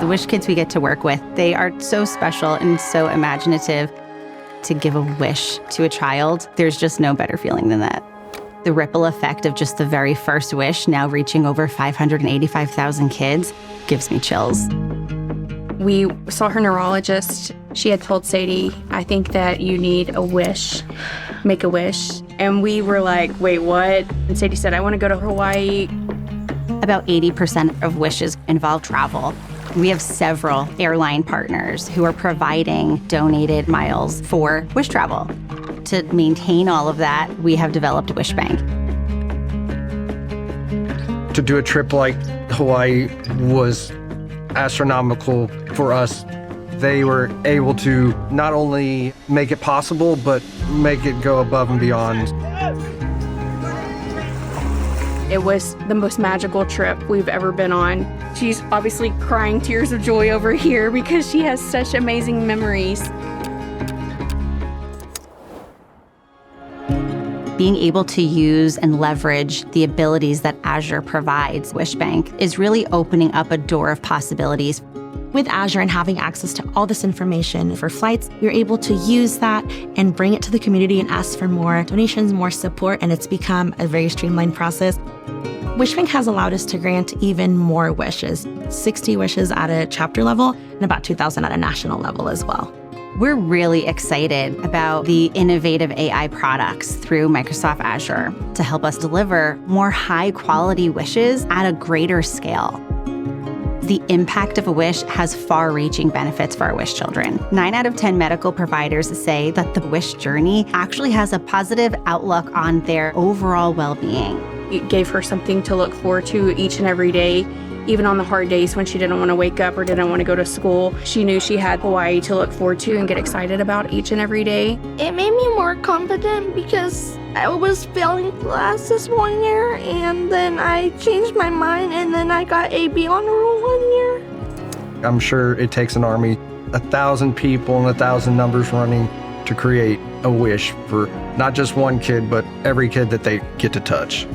The Wish kids we get to work with, they are so special and so imaginative. To give a wish to a child, there's just no better feeling than that. The ripple effect of just the very first wish now reaching over 585,000 kids gives me chills. We saw her neurologist. She had told Sadie, I think that you need a wish, make a wish. And we were like, wait, what? And Sadie said, I want to go to Hawaii. About 80% of wishes involve travel. We have several airline partners who are providing donated miles for wish travel. To maintain all of that, we have developed Wishbank. To do a trip like Hawaii was astronomical for us. They were able to not only make it possible, but make it go above and beyond. It was the most magical trip we've ever been on. She's obviously crying tears of joy over here because she has such amazing memories. Being able to use and leverage the abilities that Azure provides, Wishbank, is really opening up a door of possibilities. With Azure and having access to all this information for flights, you're able to use that and bring it to the community and ask for more donations, more support, and it's become a very streamlined process. Wishbank has allowed us to grant even more wishes, 60 wishes at a chapter level and about 2,000 at a national level as well. We're really excited about the innovative AI products through Microsoft Azure to help us deliver more high-quality wishes at a greater scale. The impact of a wish has far-reaching benefits for our wish children. 9 out of 10 medical providers say that the wish journey actually has a positive outlook on their overall well-being. It gave her something to look forward to each and every day. Even on the hard days when she didn't want to wake up or didn't want to go to school, she knew she had Hawaii to look forward to and get excited about each and every day. It made me more confident because I was failing classes one year and then I changed my mind and then I got a B honor roll one year. I'm sure it takes an army, 1,000 people and 1,000 numbers running to create a wish for not just one kid, but every kid that they get to touch.